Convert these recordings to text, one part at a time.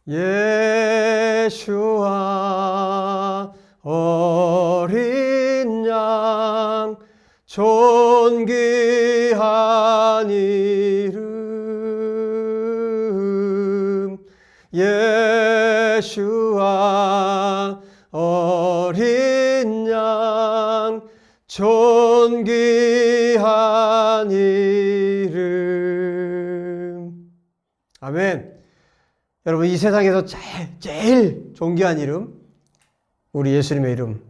예수와 어린 양 존귀한 이름 예수와 어린 양 존귀한 이름. 아멘. 여러분, 이 세상에서 제일 존귀한 이름, 우리 예수님의 이름,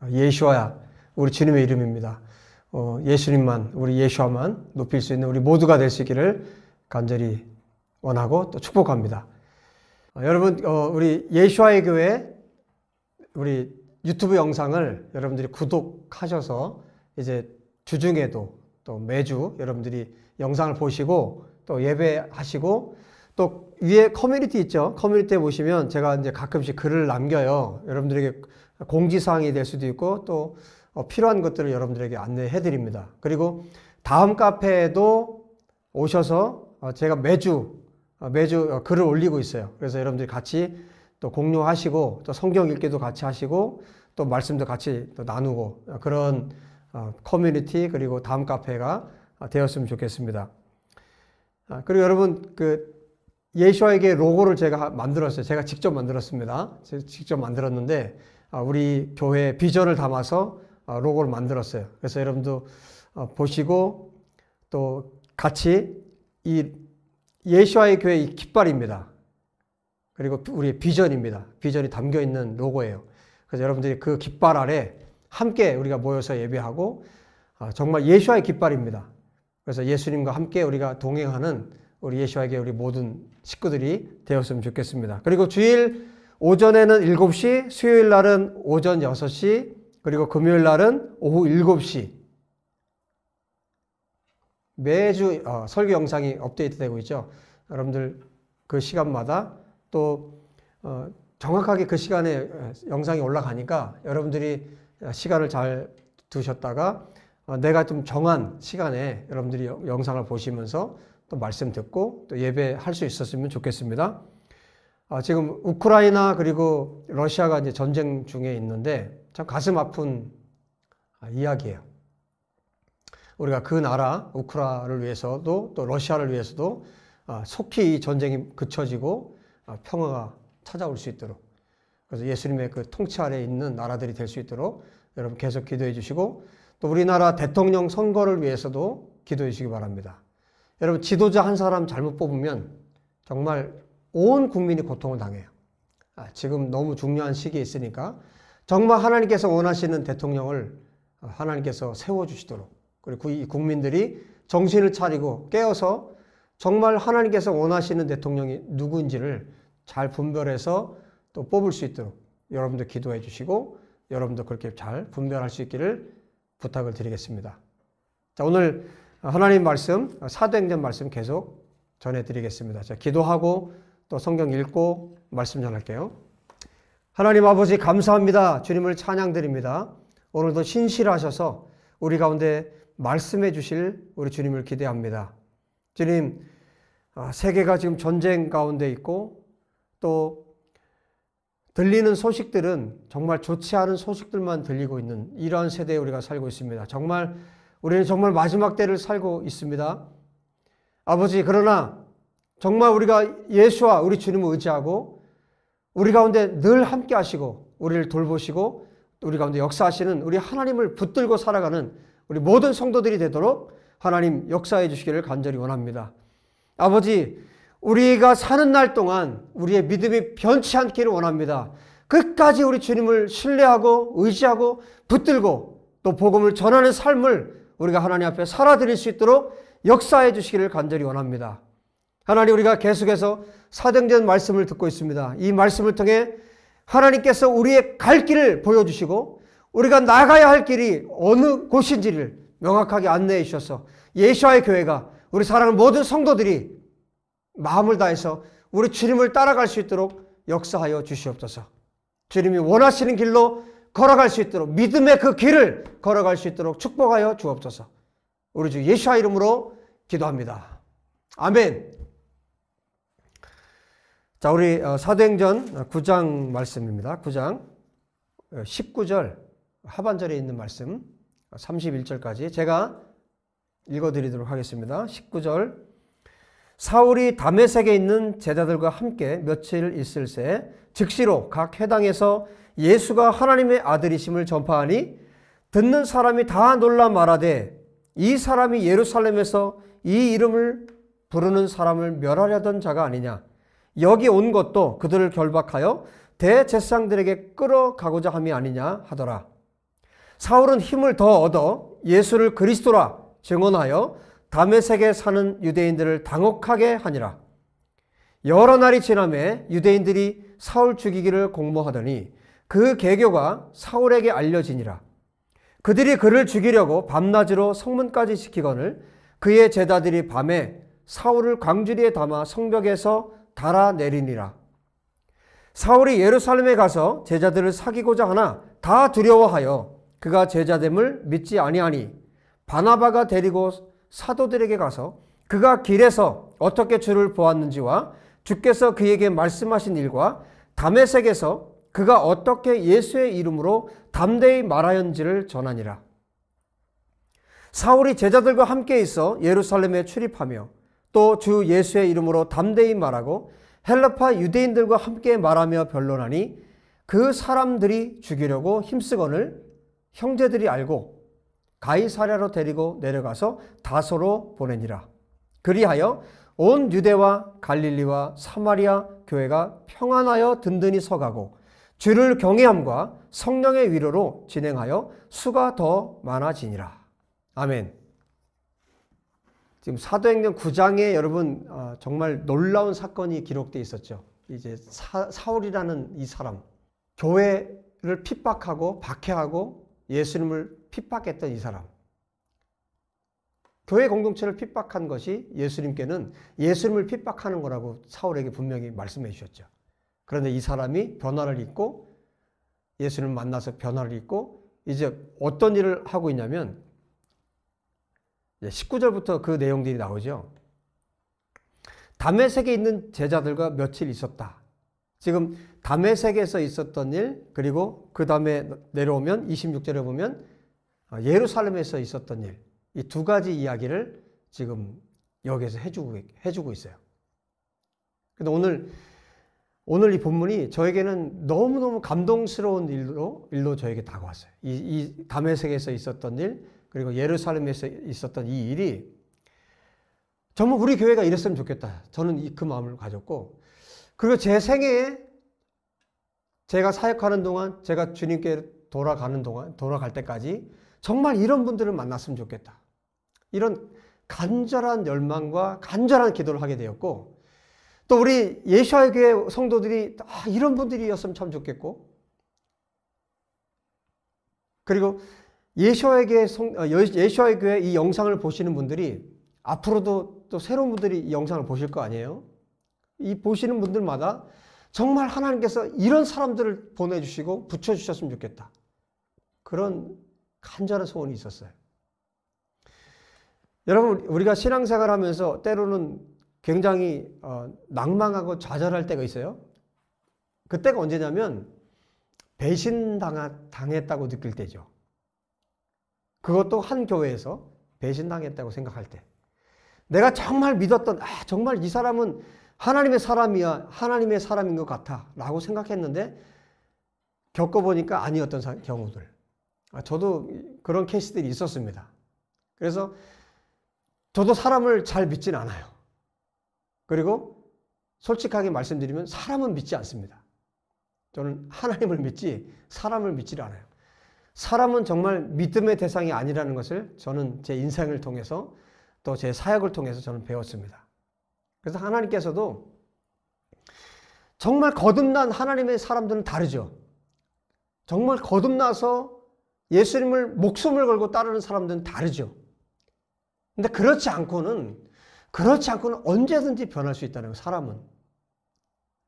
예수와야 우리 주님의 이름입니다. 예수님만, 우리 예수와만 높일 수 있는 우리 모두가 될 수 있기를 간절히 원하고 또 축복합니다. 여러분, 우리 예수와의 교회 우리 유튜브 영상을 여러분들이 구독하셔서 이제 주중에도 또 매주 여러분들이 영상을 보시고 또 예배하시고 또 위에 커뮤니티 있죠. 커뮤니티에 보시면 제가 이제 가끔씩 글을 남겨요. 여러분들에게 공지사항이 될 수도 있고 또 필요한 것들을 여러분들에게 안내해 드립니다. 그리고 다음 카페에도 오셔서 제가 매주 글을 올리고 있어요. 그래서 여러분들이 같이 또 공유하시고 또 성경 읽기도 같이 하시고 또 말씀도 같이 또 나누고 그런 커뮤니티 그리고 다음 카페가 되었으면 좋겠습니다. 그리고 여러분, 예수와에게 로고를 제가 만들었어요. 제가 직접 만들었습니다. 제가 직접 만들었는데 우리 교회 비전을 담아서 로고를 만들었어요. 그래서 여러분도 보시고 또 같이 이 예수와의 교회 이 깃발입니다. 그리고 우리의 비전입니다. 비전이 담겨 있는 로고예요. 그래서 여러분들이 그 깃발 아래 함께 우리가 모여서 예배하고 정말 예수와의 깃발입니다. 그래서 예수님과 함께 우리가 동행하는 우리 예수와의 교회 우리 모든 식구들이 되었으면 좋겠습니다. 그리고 주일 오전에는 7시, 수요일 날은 오전 6시, 그리고 금요일 날은 오후 7시 매주 설교 영상이 업데이트되고 있죠. 여러분들 그 시간마다 또 정확하게 그 시간에 영상이 올라가니까 여러분들이 시간을 잘 두셨다가 내가 좀 정한 시간에 여러분들이 영상을 보시면서 또 말씀 듣고 또 예배할 수 있었으면 좋겠습니다. 지금 우크라이나 그리고 러시아가 이제 전쟁 중에 있는데 참 가슴 아픈 이야기예요. 우리가 그 나라 우크라이나를 위해서도 또 러시아를 위해서도 속히 이 전쟁이 그쳐지고 평화가 찾아올 수 있도록, 그래서 예수님의 그 통치 아래에 있는 나라들이 될 수 있도록 여러분 계속 기도해 주시고 또 우리나라 대통령 선거를 위해서도 기도해 주시기 바랍니다. 여러분, 지도자 한 사람 잘못 뽑으면 정말 온 국민이 고통을 당해요. 지금 너무 중요한 시기에 있으니까 정말 하나님께서 원하시는 대통령을 하나님께서 세워주시도록, 그리고 이 국민들이 정신을 차리고 깨어서 정말 하나님께서 원하시는 대통령이 누구인지를 잘 분별해서 또 뽑을 수 있도록 여러분들 기도해 주시고 여러분도 그렇게 잘 분별할 수 있기를 부탁을 드리겠습니다. 자, 오늘 하나님 말씀, 사도행전 말씀 계속 전해드리겠습니다. 자, 기도하고 또 성경 읽고 말씀 전할게요. 하나님 아버지 감사합니다. 주님을 찬양드립니다. 오늘도 신실하셔서 우리 가운데 말씀해 주실 우리 주님을 기대합니다. 주님, 세계가 지금 전쟁 가운데 있고 또 들리는 소식들은 정말 좋지 않은 소식들만 들리고 있는 이러한 세대에 우리가 살고 있습니다. 우리는 정말 마지막 때를 살고 있습니다. 아버지, 그러나 정말 우리가 예수와 우리 주님을 의지하고 우리 가운데 늘 함께 하시고 우리를 돌보시고 우리 가운데 역사하시는 우리 하나님을 붙들고 살아가는 우리 모든 성도들이 되도록 하나님 역사해 주시기를 간절히 원합니다. 아버지, 우리가 사는 날 동안 우리의 믿음이 변치 않기를 원합니다. 끝까지 우리 주님을 신뢰하고 의지하고 붙들고 또 복음을 전하는 삶을 우리가 하나님 앞에 살아드릴 수 있도록 역사해 주시기를 간절히 원합니다. 하나님, 우리가 계속해서 사도행전 말씀을 듣고 있습니다. 이 말씀을 통해 하나님께서 우리의 갈 길을 보여주시고 우리가 나가야 할 길이 어느 곳인지를 명확하게 안내해 주셔서 예수와의 교회가 우리 사랑하는 모든 성도들이 마음을 다해서 우리 주님을 따라갈 수 있도록 역사하여 주시옵소서. 주님이 원하시는 길로 걸어갈 수 있도록, 믿음의 그 길을 걸어갈 수 있도록 축복하여 주옵소서. 우리 주 예수와 이름으로 기도합니다. 아멘. 자, 우리 사도행전 9장 말씀입니다. 9장 19절 하반절에 있는 말씀 31절까지 제가 읽어드리도록 하겠습니다. 19절 사울이 다메섹에 있는 제자들과 함께 며칠 있을새 즉시로 각 회당에서 예수가 하나님의 아들이심을 전파하니 듣는 사람이 다 놀라 말하되 이 사람이 예루살렘에서 이 이름을 부르는 사람을 멸하려던 자가 아니냐. 여기 온 것도 그들을 결박하여 대제사장들에게 끌어가고자 함이 아니냐 하더라. 사울은 힘을 더 얻어 예수를 그리스도라 증언하여 다메섹에 사는 유대인들을 당혹하게 하니라. 여러 날이 지나매 유대인들이 사울 죽이기를 공모하더니 그 계교가 사울에게 알려지니라. 그들이 그를 죽이려고 밤낮으로 성문까지 지키거늘 그의 제자들이 밤에 사울을 광주리에 담아 성벽에서 달아내리니라. 사울이 예루살렘에 가서 제자들을 사귀고자 하나 다 두려워하여 그가 제자됨을 믿지 아니하니 바나바가 데리고 사도들에게 가서 그가 길에서 어떻게 주를 보았는지와 주께서 그에게 말씀하신 일과 다메섹에서 그가 어떻게 예수의 이름으로 담대히 말하였는지를 전하니라. 사울이 제자들과 함께 있어 예루살렘에 출입하며 또 주 예수의 이름으로 담대히 말하고 헬라파 유대인들과 함께 말하며 변론하니 그 사람들이 죽이려고 힘쓰거늘 형제들이 알고 가이사랴로 데리고 내려가서 다소로 보내니라. 그리하여 온 유대와 갈릴리와 사마리아 교회가 평안하여 든든히 서가고 주를 경외함과 성령의 위로로 진행하여 수가 더 많아지니라. 아멘. 지금 사도행전 9장에 여러분 정말 놀라운 사건이 기록되어 있었죠. 이제 사울이라는 이 사람, 교회를 핍박하고 박해하고 예수님을 핍박했던 이 사람, 교회 공동체를 핍박한 것이 예수님께는 예수님을 핍박하는 거라고 사울에게 분명히 말씀해 주셨죠. 그런데 이 사람이 변화를 입고 예수님을 만나서 변화를 입고 이제 어떤 일을 하고 있냐면 19절부터 그 내용들이 나오죠. 다메섹에 있는 제자들과 며칠 있었다. 지금 다메섹에서 있었던 일, 그리고 그 다음에 내려오면 26절에 보면 예루살렘에서 있었던 일, 이 두 가지 이야기를 지금 여기에서 해주고 있어요. 근데 오늘 이 본문이 저에게는 너무너무 감동스러운 일로 저에게 다가왔어요. 이 다메섹에서 있었던 일, 그리고 예루살렘에서 있었던 이 일이 정말 우리 교회가 이랬으면 좋겠다. 저는 그 마음을 가졌고, 그리고 제 생애에 제가 사역하는 동안, 제가 주님께 돌아갈 때까지 정말 이런 분들을 만났으면 좋겠다. 이런 간절한 열망과 간절한 기도를 하게 되었고, 또 우리 예수와의 교회 성도들이 이런 분들이었으면 참 좋겠고, 그리고 예수와의 교회 이 영상을 보시는 분들이 앞으로도 또 새로운 분들이 이 영상을 보실 거 아니에요? 이 보시는 분들마다 정말 하나님께서 이런 사람들을 보내주시고 붙여주셨으면 좋겠다. 그런 간절한 소원이 있었어요. 여러분, 우리가 신앙생활 하면서 때로는 굉장히 낭망하고 좌절할 때가 있어요. 그때가 언제냐면 배신당했다고 느낄 때죠. 그것도 한 교회에서 배신당했다고 생각할 때. 내가 정말 믿었던, 정말 이 사람은 하나님의 사람이야, 하나님의 사람인 것 같아 라고 생각했는데 겪어보니까 아니었던 경우들. 저도 그런 케이스들이 있었습니다. 그래서 저도 사람을 잘 믿진 않아요. 그리고 솔직하게 말씀드리면 사람은 믿지 않습니다. 저는 하나님을 믿지 사람을 믿지 않아요. 사람은 정말 믿음의 대상이 아니라는 것을 저는 제 인생을 통해서 또 제 사역을 통해서 저는 배웠습니다. 그래서 하나님께서도 정말 거듭난 하나님의 사람들은 다르죠. 정말 거듭나서 예수님을 목숨을 걸고 따르는 사람들은 다르죠. 근데 그렇지 않고는 언제든지 변할 수 있다는 거예요, 사람은.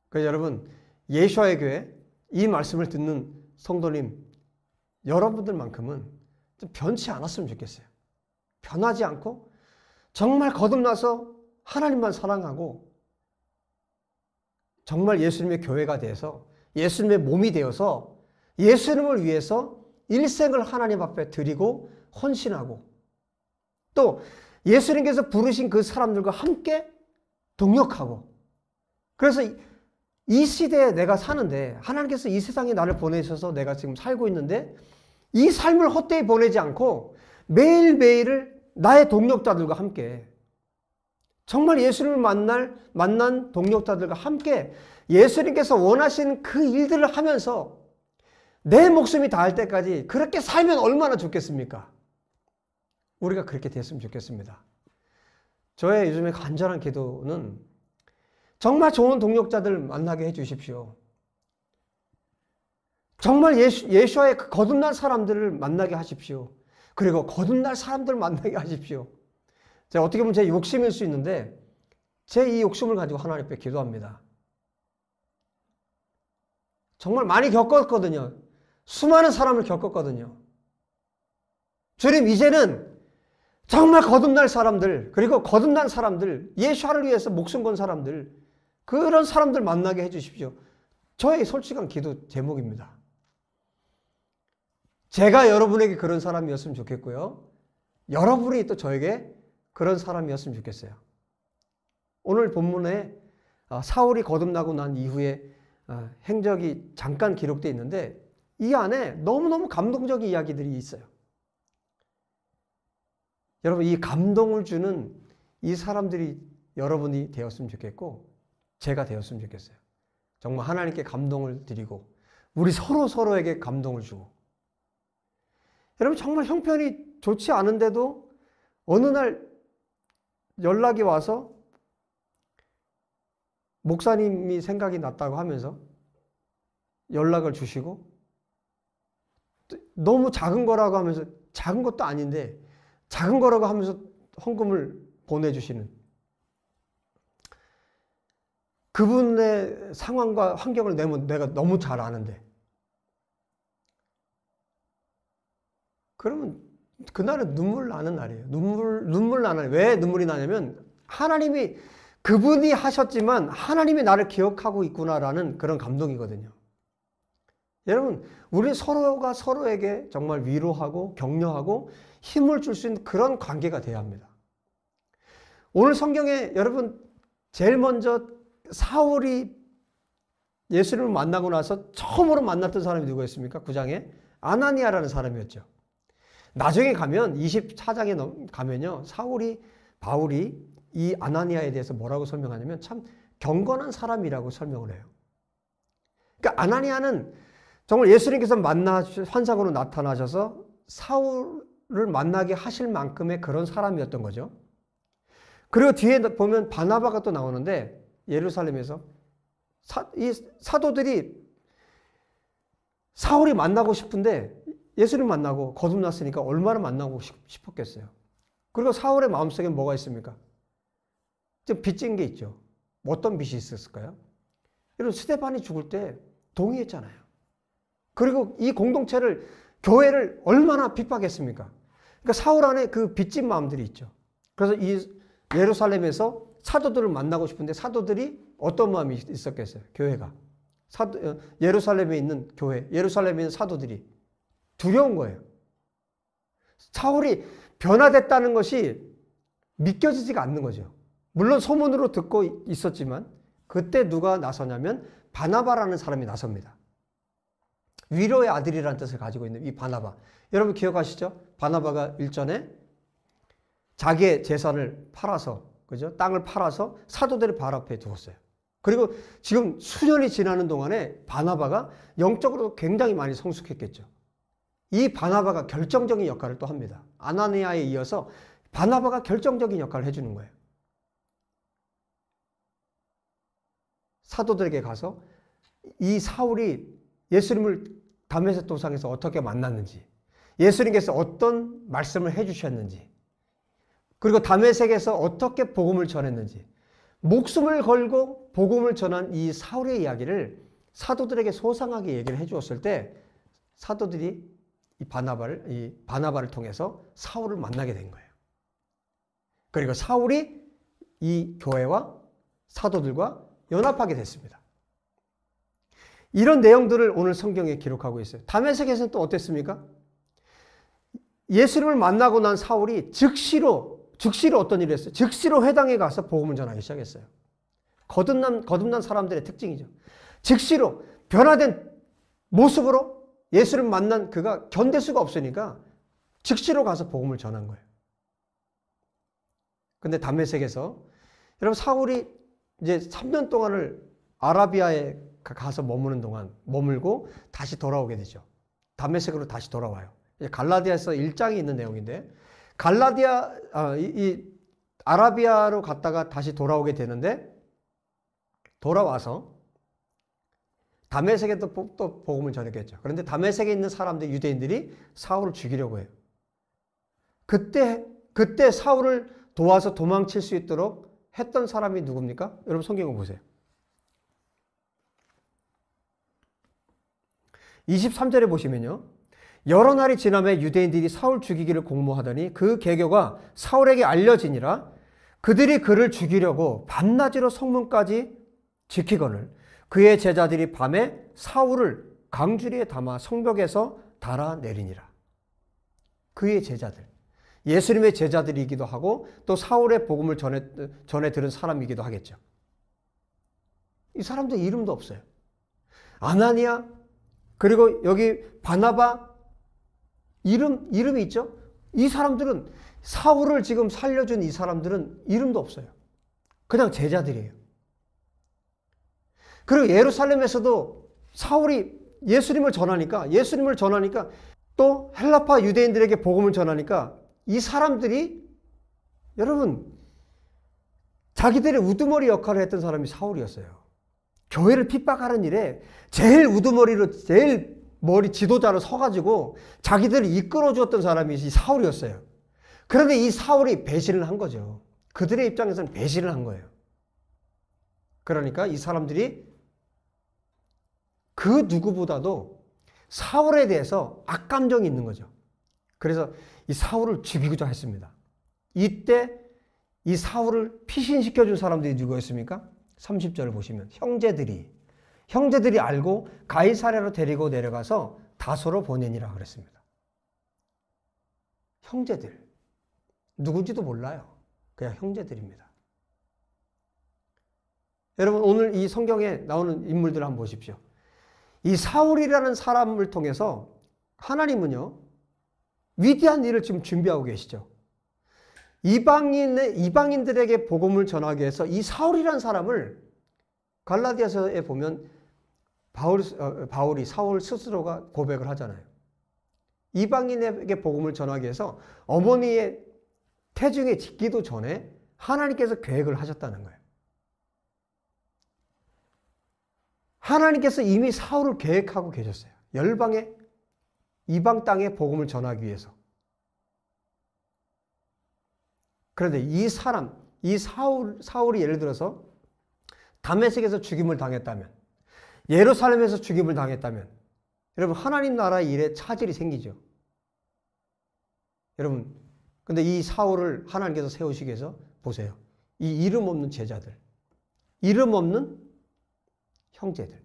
그래서 여러분, 예수와의 교회 이 말씀을 듣는 성도님, 여러분들만큼은 좀 변치 않았으면 좋겠어요. 변하지 않고 정말 거듭나서 하나님만 사랑하고 정말 예수님의 교회가 돼서 예수님의 몸이 되어서 예수님을 위해서 일생을 하나님 앞에 드리고 헌신하고 또 예수님께서 부르신 그 사람들과 함께 동역하고 그래서 이 시대에 내가 사는데 하나님께서 이 세상에 나를 보내셔서 내가 지금 살고 있는데 이 삶을 헛되이 보내지 않고 매일매일을 나의 동역자들과 함께 정말 예수님을 만난 동역자들과 함께 예수님께서 원하시는 그 일들을 하면서 내 목숨이 닿을 때까지 그렇게 살면 얼마나 좋겠습니까? 우리가 그렇게 됐으면 좋겠습니다. 저의 요즘에 간절한 기도는 정말 좋은 동역자들 만나게 해주십시오. 정말 예수와의 그 거듭난 사람들을 만나게 하십시오. 그리고 거듭날 사람들을 만나게 하십시오. 제가 어떻게 보면 제 욕심일 수 있는데 제 이 욕심을 가지고 하나님 앞에 기도합니다. 정말 많이 겪었거든요. 수많은 사람을 겪었거든요. 주님, 이제는 정말 거듭날 사람들, 그리고 거듭난 사람들, 예수를 위해서 목숨 건 사람들, 그런 사람들 만나게 해주십시오. 저의 솔직한 기도 제목입니다. 제가 여러분에게 그런 사람이었으면 좋겠고요. 여러분이 또 저에게 그런 사람이었으면 좋겠어요. 오늘 본문에 사울이 거듭나고 난 이후에 행적이 잠깐 기록되어 있는데 이 안에 너무너무 감동적인 이야기들이 있어요. 여러분, 이 감동을 주는 이 사람들이 여러분이 되었으면 좋겠고 제가 되었으면 좋겠어요. 정말 하나님께 감동을 드리고 우리 서로에게 감동을 주고 여러분, 정말 형편이 좋지 않은데도 어느 날 연락이 와서 목사님이 생각이 났다고 하면서 연락을 주시고 너무 작은 거라고 하면서 작은 것도 아닌데 작은 거라고 하면서 헌금을 보내주시는 그분의 상황과 환경을 내가 너무 잘 아는데 그러면 그날은 눈물 나는 날이에요. 눈물 나는 날이에요. 왜 눈물이 나냐면 하나님이 그분이 하셨지만 하나님이 나를 기억하고 있구나라는 그런 감동이거든요. 여러분, 우리 서로가 서로에게 정말 위로하고 격려하고 힘을 줄 수 있는 그런 관계가 돼야 합니다. 오늘 성경에 여러분 제일 먼저 사울이 예수님을 만나고 나서 처음으로 만났던 사람이 누구였습니까? 9장에 아나니아라는 사람이었죠. 나중에 가면 24장에 가면요. 바울이 이 아나니아에 대해서 뭐라고 설명하냐면 참 경건한 사람이라고 설명을 해요. 그러니까 아나니아는 정말 예수님께서 환상으로 나타나셔서 사울을 만나게 하실 만큼의 그런 사람이었던 거죠. 그리고 뒤에 보면 바나바가 또 나오는데 예루살렘에서 이 사도들이 사울이 만나고 싶은데 예수님 만나고 거듭났으니까 얼마나 만나고 싶었겠어요. 그리고 사울의 마음속에 뭐가 있습니까? 좀 빚진 게 있죠. 어떤 빚이 있었을까요? 여러분, 스데반이 죽을 때 동의했잖아요. 그리고 이 공동체를, 교회를 얼마나 핍박했습니까? 그러니까 사울 안에 그 빚진 마음들이 있죠. 그래서 이 예루살렘에서 사도들을 만나고 싶은데 사도들이 어떤 마음이 있었겠어요? 교회가. 예루살렘에 있는 교회, 예루살렘에 있는 사도들이 두려운 거예요. 사울이 변화됐다는 것이 믿겨지지가 않는 거죠. 물론 소문으로 듣고 있었지만 그때 누가 나서냐면 바나바라는 사람이 나섭니다. 위로의 아들이라는 뜻을 가지고 있는 이 바나바. 여러분 기억하시죠? 바나바가 일전에 자기의 재산을 팔아서, 그죠? 땅을 팔아서 사도들의 발 앞에 두었어요. 그리고 지금 수년이 지나는 동안에 바나바가 영적으로 굉장히 많이 성숙했겠죠. 이 바나바가 결정적인 역할을 또 합니다. 아나니아에 이어서 바나바가 결정적인 역할을 해주는 거예요. 사도들에게 가서 이 사울이 예수님을 다메섹 도상에서 어떻게 만났는지, 예수님께서 어떤 말씀을 해주셨는지, 그리고 다메섹에서 어떻게 복음을 전했는지, 목숨을 걸고 복음을 전한 이 사울의 이야기를 사도들에게 소상하게 얘기를 해주었을 때 사도들이 이 바나바를 통해서 사울을 만나게 된 거예요. 그리고 사울이 이 교회와 사도들과 연합하게 됐습니다. 이런 내용들을 오늘 성경에 기록하고 있어요. 다메섹에서는 또 어땠습니까? 예수님을 만나고 난 사울이 즉시로 어떤 일을 했어요? 즉시로 회당에 가서 복음을 전하기 시작했어요. 거듭난 사람들의 특징이죠. 즉시로 변화된 모습으로 예수를 만난 그가 견딜 수가 없으니까 즉시로 가서 복음을 전한 거예요. 근데 다메섹에서 여러분 사울이 이제 3년 동안을 아라비아에 가서 머물고 다시 돌아오게 되죠. 다메섹으로 다시 돌아와요. 갈라디아에서 1장이 있는 내용인데 아라비아로 갔다가 다시 돌아오게 되는데 돌아와서 다메섹에 또 복음을 전했겠죠. 그런데 다메섹에 있는 사람들 유대인들이 사울을 죽이려고 해요. 그때 사울을 도와서 도망칠 수 있도록 했던 사람이 누굽니까? 여러분 성경을 보세요. 23절에 보시면요. 여러 날이 지나매 유대인들이 사울 죽이기를 공모하더니 그 계교가 사울에게 알려지니라. 그들이 그를 죽이려고 밤낮으로 성문까지 지키거늘 그의 제자들이 밤에 사울을 강주리에 담아 성벽에서 달아내리니라. 그의 제자들, 예수님의 제자들이기도 하고 또 사울의 복음을 전해 들은 사람이기도 하겠죠. 이 사람들 이름도 없어요. 아나니아, 그리고 여기 바나바, 이름이 있죠? 이 사람들은 사울을 지금 살려준 이 사람들은 이름도 없어요. 그냥 제자들이에요. 그리고 예루살렘에서도 사울이 예수님을 전하니까 또 헬라파 유대인들에게 복음을 전하니까 이 사람들이 여러분 자기들의 우두머리 역할을 했던 사람이 사울이었어요. 교회를 핍박하는 일에 제일 우두머리로 제일 머리 지도자로 서가지고 자기들을 이끌어 주었던 사람이 이 사울이었어요. 그런데 이 사울이 배신을 한 거죠. 그들의 입장에서는 배신을 한 거예요. 그러니까 이 사람들이 그 누구보다도 사울에 대해서 악감정이 있는 거죠. 그래서 이 사울을 죽이고자 했습니다. 이때 이 사울을 피신시켜준 사람들이 누구였습니까? 30절을 보시면 형제들이 알고 가이사랴로 데리고 내려가서 다소로 보내니라 그랬습니다. 형제들. 누군지도 몰라요. 그냥 형제들입니다. 여러분 오늘 이 성경에 나오는 인물들을 한번 보십시오. 이 사울이라는 사람을 통해서 하나님은요 위대한 일을 지금 준비하고 계시죠. 이방인들에게 복음을 전하기 위해서 이 사울이라는 사람을 갈라디아서에 보면 바울이 사울 스스로가 고백을 하잖아요. 이방인에게 복음을 전하기 위해서 어머니의 태중에 짓기도 전에 하나님께서 계획을 하셨다는 거예요. 하나님께서 이미 사울을 계획하고 계셨어요. 열방의 이방 땅에 복음을 전하기 위해서. 그런데 이 사울이 예를 들어서 다메섹에서 죽임을 당했다면, 예루살렘에서 죽임을 당했다면, 여러분 하나님 나라의 일에 차질이 생기죠. 여러분, 근데 이 사울을 하나님께서 세우시기 위해서 보세요. 이 이름 없는 제자들, 이름 없는 형제들,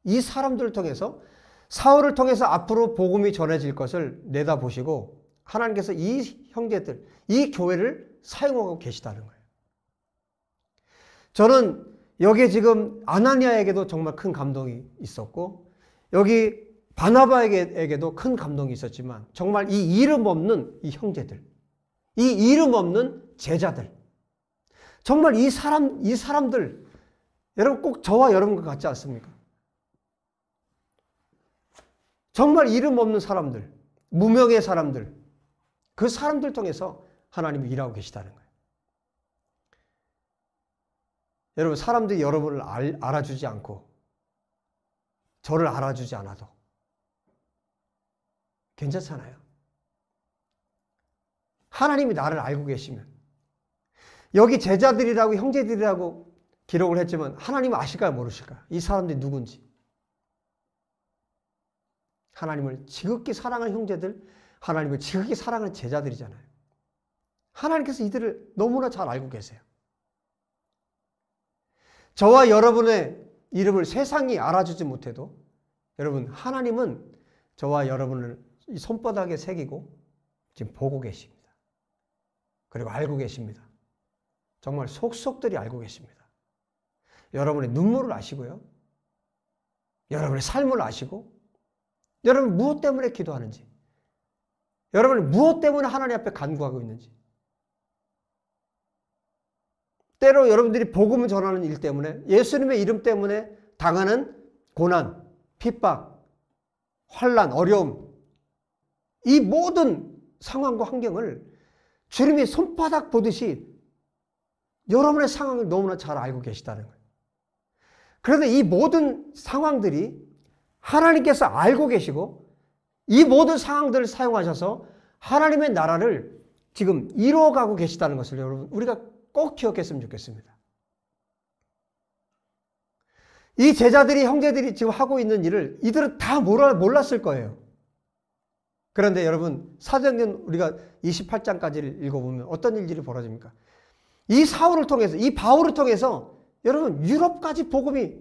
이 사람들을 통해서 사울을 통해서 앞으로 복음이 전해질 것을 내다보시고 하나님께서 이 형제들, 이 교회를 사용하고 계시다는 거예요. 저는 여기에 지금 아나니아에게도 정말 큰 감동이 있었고 여기 바나바에게도 큰 감동이 있었지만 정말 이 이름 없는 이 형제들, 이 이름 없는 제자들, 정말 이 사람들 여러분 꼭 저와 여러분과 같지 않습니까? 정말 이름 없는 사람들, 무명의 사람들, 그 사람들 통해서 하나님이 일하고 계시다는 거예요. 여러분 사람들이 여러분을 알아주지 않고 저를 알아주지 않아도 괜찮잖아요. 하나님이 나를 알고 계시면 여기 제자들이라고 형제들이라고 기록을 했지만 하나님은 아실까요 모르실까요? 이 사람들이 누군지. 하나님을 지극히 사랑하는 형제들, 하나님을 지극히 사랑하는 제자들이잖아요. 하나님께서 이들을 너무나 잘 알고 계세요. 저와 여러분의 이름을 세상이 알아주지 못해도 여러분, 하나님은 저와 여러분을 이 손바닥에 새기고 지금 보고 계십니다. 그리고 알고 계십니다. 정말 속속들이 알고 계십니다. 여러분의 눈물을 아시고요. 여러분의 삶을 아시고, 여러분 무엇 때문에 기도하는지, 여러분이 무엇 때문에 하나님 앞에 간구하고 있는지, 때로 여러분들이 복음을 전하는 일 때문에, 예수님의 이름 때문에 당하는 고난, 핍박, 환난, 어려움, 이 모든 상황과 환경을 주님이 손바닥 보듯이 여러분의 상황을 너무나 잘 알고 계시다는 거예요. 그런데 이 모든 상황들이 하나님께서 알고 계시고 이 모든 상황들을 사용하셔서 하나님의 나라를 지금 이루어가고 계시다는 것을 여러분 우리가 꼭 기억했으면 좋겠습니다. 이 제자들이, 형제들이 지금 하고 있는 일을 이들은 다 몰랐을 거예요. 그런데 여러분, 사도행전 우리가 28장까지를 읽어보면 어떤 일들이 벌어집니까? 이 사울을 통해서, 이 바울을 통해서 여러분 유럽까지 복음이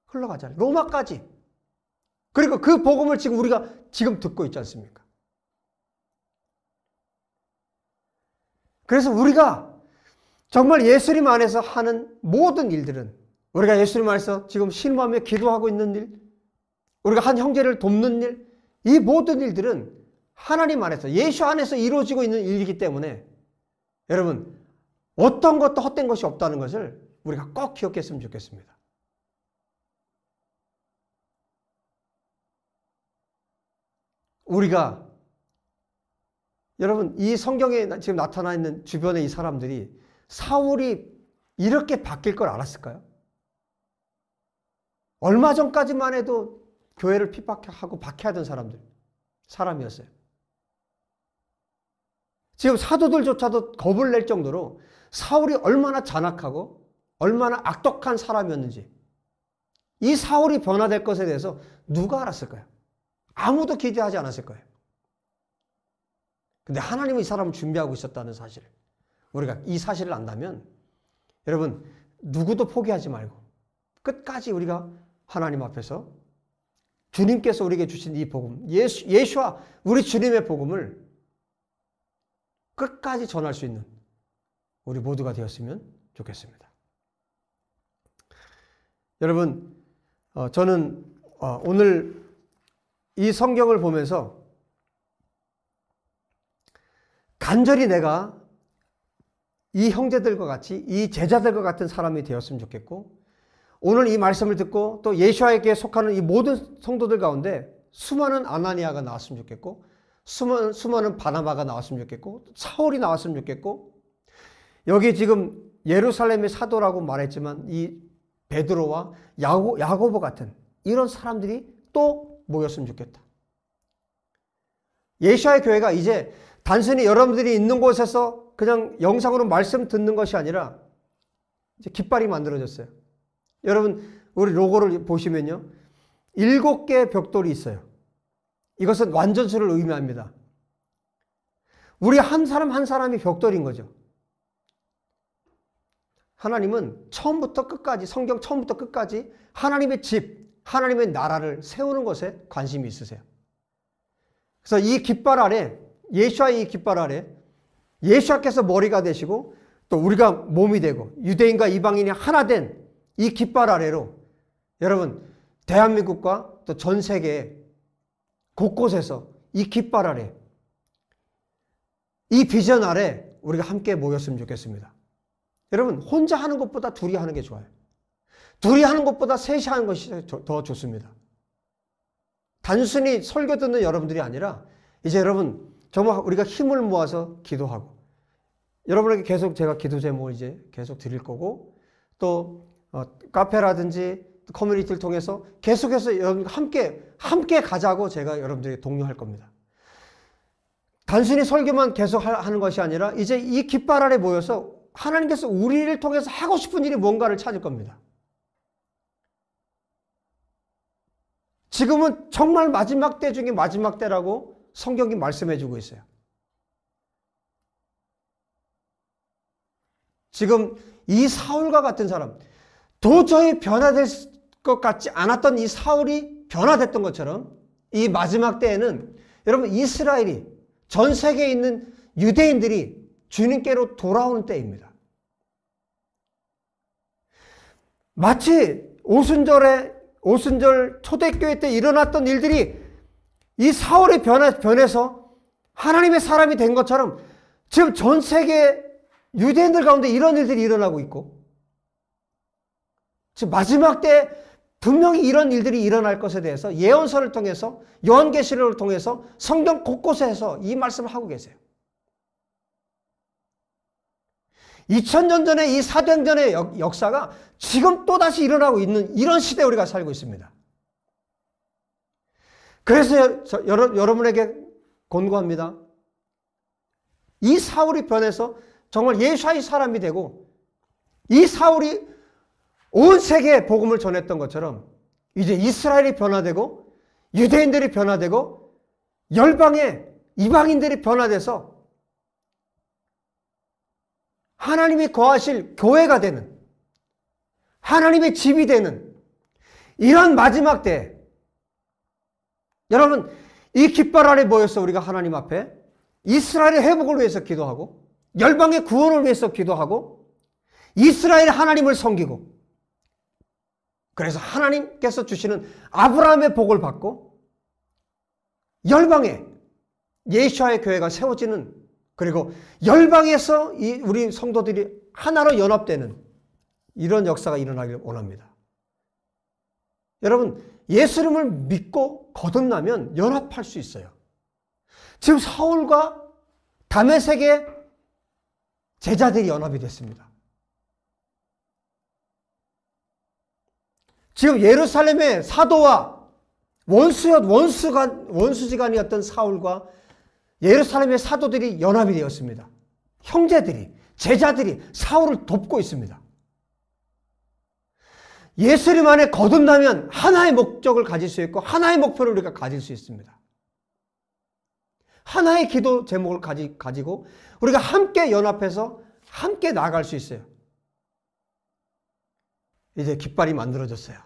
흘러가잖아요. 로마까지. 그리고 그 복음을 지금 우리가 지금 듣고 있지 않습니까? 그래서 우리가 정말 예수님 안에서 하는 모든 일들은, 우리가 예수님 안에서 지금 신음하며 기도하고 있는 일, 우리가 한 형제를 돕는 일, 이 모든 일들은 하나님 안에서, 예수 안에서 이루어지고 있는 일이기 때문에 여러분 어떤 것도 헛된 것이 없다는 것을 우리가 꼭 기억했으면 좋겠습니다. 우리가 여러분 이 성경에 지금 나타나 있는 주변의 이 사람들이 사울이 이렇게 바뀔 걸 알았을까요? 얼마 전까지만 해도 교회를 핍박하고 박해하던 사람이었어요. 지금 사도들조차도 겁을 낼 정도로 사울이 얼마나 잔악하고 얼마나 악독한 사람이었는지, 이 사울이 변화될 것에 대해서 누가 알았을까요? 아무도 기대하지 않았을 거예요. 근데 하나님은 이 사람을 준비하고 있었다는 사실, 우리가 이 사실을 안다면 여러분 누구도 포기하지 말고 끝까지 우리가 하나님 앞에서 주님께서 우리에게 주신 이 복음, 예수와 우리 주님의 복음을 끝까지 전할 수 있는 우리 모두가 되었으면 좋겠습니다. 여러분, 저는 오늘 이 성경을 보면서 간절히 내가 이 형제들과 같이, 이 제자들과 같은 사람이 되었으면 좋겠고, 오늘 이 말씀을 듣고 또 예수와에게 속하는 이 모든 성도들 가운데 수많은 아나니아가 나왔으면 좋겠고, 수많은 바나바가 나왔으면 좋겠고, 사울이 나왔으면 좋겠고, 여기 지금 예루살렘의 사도라고 말했지만 이 베드로와 야고보 같은 이런 사람들이 또 모였으면 좋겠다. 예수와의 교회가 이제 단순히 여러분들이 있는 곳에서 그냥 영상으로 말씀 듣는 것이 아니라 이제 깃발이 만들어졌어요. 여러분 우리 로고를 보시면요, 7개의 벽돌이 있어요. 이것은 완전수를 의미합니다. 우리 한 사람 한 사람이 벽돌인 거죠. 하나님은 처음부터 끝까지, 성경 처음부터 끝까지 하나님의 집, 하나님의 나라를 세우는 것에 관심이 있으세요. 그래서 이 깃발 아래, 예수와의 이 깃발 아래 예수께서 머리가 되시고 또 우리가 몸이 되고 유대인과 이방인이 하나 된 이 깃발 아래로 여러분 대한민국과 또 전 세계 곳곳에서 이 깃발 아래, 이 비전 아래 우리가 함께 모였으면 좋겠습니다. 여러분 혼자 하는 것보다 둘이 하는 게 좋아요. 둘이 하는 것보다 셋이 하는 것이 더 좋습니다. 단순히 설교 듣는 여러분들이 아니라 이제 여러분 정말 우리가 힘을 모아서 기도하고, 여러분에게 계속 제가 기도 제목을 이제 계속 드릴 거고, 또 카페라든지 커뮤니티를 통해서 계속해서 여러분과 함께 가자고 제가 여러분들에게 독려할 겁니다. 단순히 설교만 계속 하는 것이 아니라 이제 이 깃발 아래 모여서 하나님께서 우리를 통해서 하고 싶은 일이 뭔가를 찾을 겁니다. 지금은 정말 마지막 때 중에 마지막 때라고 성경이 말씀해 주고 있어요. 지금 이 사울과 같은 사람, 도저히 변화될 것 같지 않았던 이 사울이 변화됐던 것처럼 이 마지막 때에는 여러분 이스라엘이 전 세계에 있는 유대인들이 주님께로 돌아오는 때입니다. 마치 오순절 초대교회 때 일어났던 일들이 이 사울의 변해서 하나님의 사람이 된 것처럼 지금 전 세계 유대인들 가운데 이런 일들이 일어나고 있고, 지금 마지막 때 분명히 이런 일들이 일어날 것에 대해서 예언서를 통해서, 요한계시록을 통해서 성경 곳곳에서 이 말씀을 하고 계세요. 2000년 전에 이 사도행전의 역사가 지금 또다시 일어나고 있는 이런 시대에 우리가 살고 있습니다. 그래서 여러분에게 권고합니다. 이 사울이 변해서 정말 예수의 사람이 되고, 이 사울이 온 세계에 복음을 전했던 것처럼 이제 이스라엘이 변화되고 유대인들이 변화되고 열방의 이방인들이 변화돼서 하나님이 거하실 교회가 되는, 하나님의 집이 되는 이런 마지막 때, 여러분 이 깃발 아래 모여서 우리가 하나님 앞에 이스라엘의 회복을 위해서 기도하고, 열방의 구원을 위해서 기도하고, 이스라엘의 하나님을 섬기고, 그래서 하나님께서 주시는 아브라함의 복을 받고 열방에 예수와의 교회가 세워지는, 그리고 열방에서 우리 성도들이 하나로 연합되는 이런 역사가 일어나길 원합니다. 여러분 예수님을 믿고 거듭나면 연합할 수 있어요. 지금 사울과 다메섹의 제자들이 연합이 됐습니다. 지금 예루살렘의 사도와 원수지간이었던 사울과 예루살렘의 사도들이 연합이 되었습니다. 형제들이, 제자들이 사울을 돕고 있습니다. 예수님 안에 거듭나면 하나의 목적을 가질 수 있고 하나의 목표를 우리가 가질 수 있습니다. 하나의 기도 제목을 가지고 우리가 함께 연합해서 함께 나아갈 수 있어요. 이제 깃발이 만들어졌어요.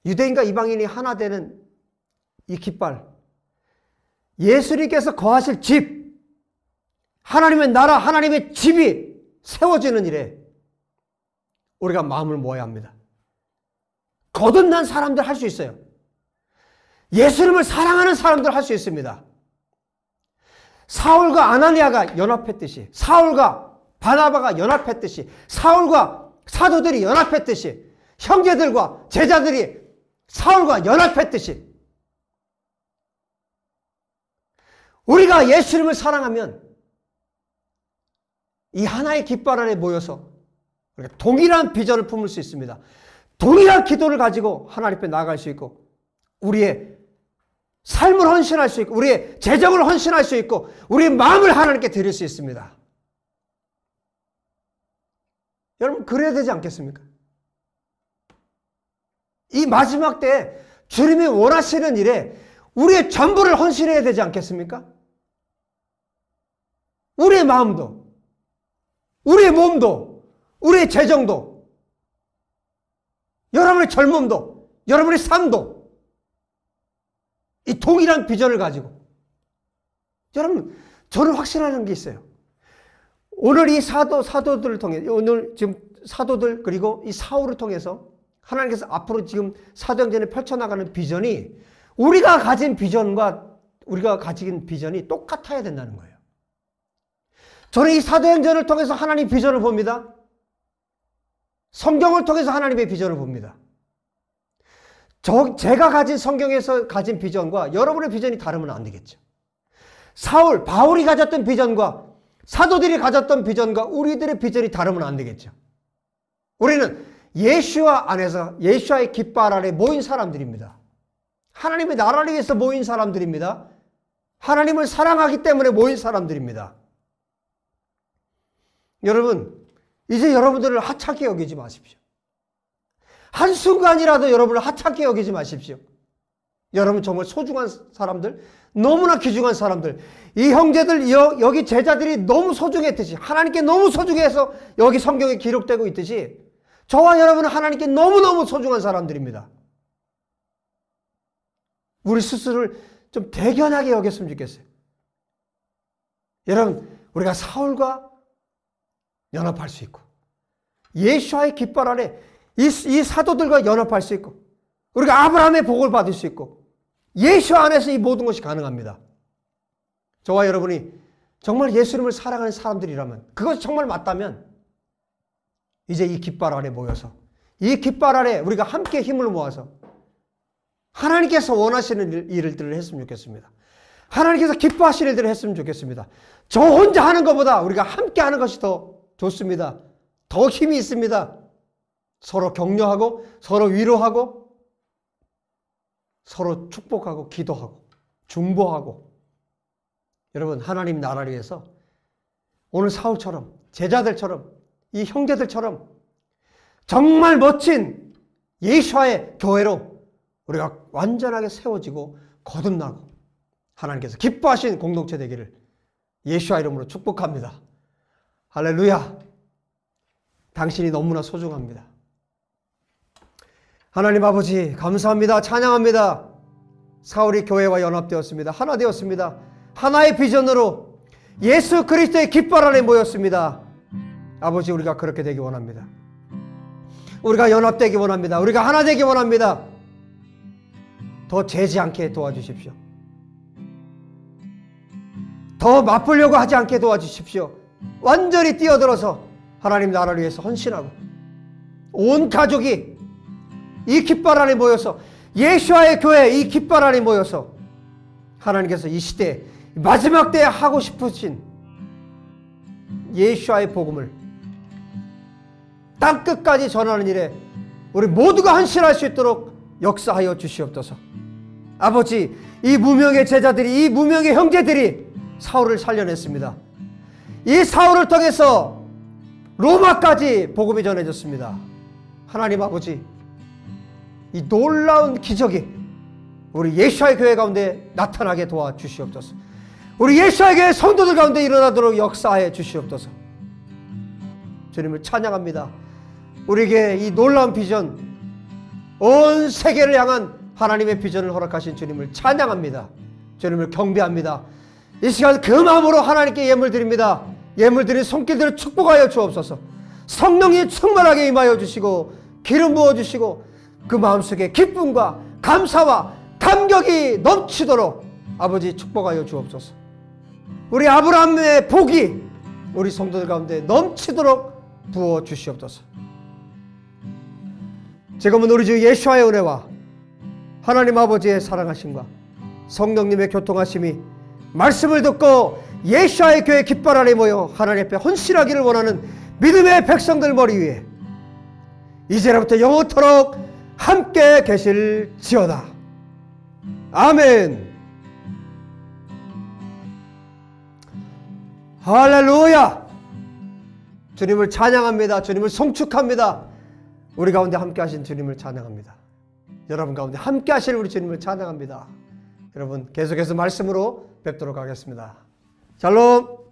유대인과 이방인이 하나 되는 이 깃발, 예수님께서 거하실 집, 하나님의 나라, 하나님의 집이 세워지는 일에 우리가 마음을 모아야 합니다. 거듭난 사람들 할 수 있어요. 예수님을 사랑하는 사람들 할 수 있습니다. 사울과 아나니아가 연합했듯이, 사울과 바나바가 연합했듯이, 사울과 사도들이 연합했듯이, 형제들과 제자들이 사울과 연합했듯이, 우리가 예수님을 사랑하면 이 하나의 깃발 아래 모여서 우리가 동일한 비전을 품을 수 있습니다. 동일한 기도를 가지고 하나님 앞에 나아갈 수 있고, 우리의 삶을 헌신할 수 있고, 우리의 재정을 헌신할 수 있고, 우리의 마음을 하나님께 드릴 수 있습니다. 여러분 그래야 되지 않겠습니까? 이 마지막 때에 주님이 원하시는 일에 우리의 전부를 헌신해야 되지 않겠습니까? 우리의 마음도, 우리의 몸도, 우리의 재정도, 여러분의 젊음도, 여러분의 삶도 이 동일한 비전을 가지고, 여러분 저는 확신하는 게 있어요. 오늘 이 사도들을 통해, 오늘 지금 사도들 그리고 이 사울을 통해서 하나님께서 앞으로 지금 사도행전에 펼쳐나가는 비전이 우리가 가진 비전과 우리가 가진 비전이 똑같아야 된다는 거예요. 저는 이 사도행전을 통해서 하나님 비전을 봅니다. 성경을 통해서 하나님의 비전을 봅니다. 제가 가진 성경에서 가진 비전과 여러분의 비전이 다르면 안 되겠죠. 바울이 가졌던 비전과 사도들이 가졌던 비전과 우리들의 비전이 다르면 안 되겠죠. 우리는 예수와 안에서, 예수와의 깃발 아래 모인 사람들입니다. 하나님의 나라를 위해서 모인 사람들입니다. 하나님을 사랑하기 때문에 모인 사람들입니다. 여러분, 이제 여러분들을 하찮게 여기지 마십시오. 한순간이라도 여러분을 하찮게 여기지 마십시오. 여러분 정말 소중한 사람들, 너무나 귀중한 사람들, 이 형제들, 여기 제자들이 너무 소중했듯이, 하나님께 너무 소중해서 여기 성경에 기록되고 있듯이 저와 여러분은 하나님께 너무너무 소중한 사람들입니다. 우리 스스로를 좀 대견하게 여겼으면 좋겠어요. 여러분, 우리가 사울과 연합할 수 있고, 예수와의 깃발 아래 이 사도들과 연합할 수 있고, 우리가 아브라함의 복을 받을 수 있고, 예수 안에서 이 모든 것이 가능합니다. 저와 여러분이 정말 예수님을 사랑하는 사람들이라면, 그것이 정말 맞다면, 이제 이 깃발 아래 모여서, 이 깃발 아래 우리가 함께 힘을 모아서 하나님께서 원하시는 일들을 했으면 좋겠습니다. 하나님께서 기뻐하시는 일들을 했으면 좋겠습니다. 저 혼자 하는 것보다 우리가 함께 하는 것이 더 좋습니다. 더 힘이 있습니다. 서로 격려하고, 서로 위로하고, 서로 축복하고, 기도하고, 중보하고. 여러분, 하나님 나라를 위해서 오늘 사울처럼, 제자들처럼, 이 형제들처럼 정말 멋진 예수와의 교회로 우리가 완전하게 세워지고 거듭나고 하나님께서 기뻐하신 공동체 되기를 예수와 이름으로 축복합니다. 할렐루야. 당신이 너무나 소중합니다. 하나님 아버지 감사합니다. 찬양합니다. 사울이 교회와 연합되었습니다. 하나 되었습니다. 하나의 비전으로 예수 그리스도의 깃발 아래 모였습니다. 아버지, 우리가 그렇게 되기 원합니다. 우리가 연합되기 원합니다. 우리가 하나 되기 원합니다. 더 재지 않게 도와주십시오. 더 맞불려고 하지 않게 도와주십시오. 완전히 뛰어들어서 하나님 나라를 위해서 헌신하고, 온 가족이 이 깃발 안에 모여서, 예수와의 교회 이 깃발 안에 모여서 하나님께서 이 시대에 마지막 때에 하고 싶으신 예수와의 복음을 땅끝까지 전하는 일에 우리 모두가 헌신할 수 있도록 역사하여 주시옵소서. 아버지, 이 무명의 제자들이, 이 무명의 형제들이 사울을 살려냈습니다. 이 사울을 통해서 로마까지 복음이 전해졌습니다. 하나님 아버지, 이 놀라운 기적이 우리 예수와의 교회 가운데 나타나게 도와주시옵소서. 우리 예수와의 교회 성도들 가운데 일어나도록 역사해 주시옵소서. 주님을 찬양합니다. 우리에게 이 놀라운 비전, 온 세계를 향한 하나님의 비전을 허락하신 주님을 찬양합니다. 주님을 경배합니다. 이 시간 그 마음으로 하나님께 예물 드립니다. 예물 드린 손길들을 축복하여 주옵소서. 성령이 충만하게 임하여 주시고 기름 부어주시고 그 마음속에 기쁨과 감사와 감격이 넘치도록 아버지 축복하여 주옵소서. 우리 아브라함의 복이 우리 성도들 가운데 넘치도록 부어 주시옵소서. 지금은 우리 주 예수와의 은혜와 하나님 아버지의 사랑하심과 성령님의 교통하심이 말씀을 듣고 예수와의 교회 깃발 아래 모여 하나님 앞에 헌신하기를 원하는 믿음의 백성들 머리 위에 이제로부터 영원토록 함께 계실지어다. 아멘. 할렐루야. 주님을 찬양합니다. 주님을 송축합니다. 우리 가운데 함께 하신 주님을 찬양합니다. 여러분 가운데 함께 하실 우리 주님을 찬양합니다. 여러분 계속해서 말씀으로 뵙도록 하겠습니다. 샬롬.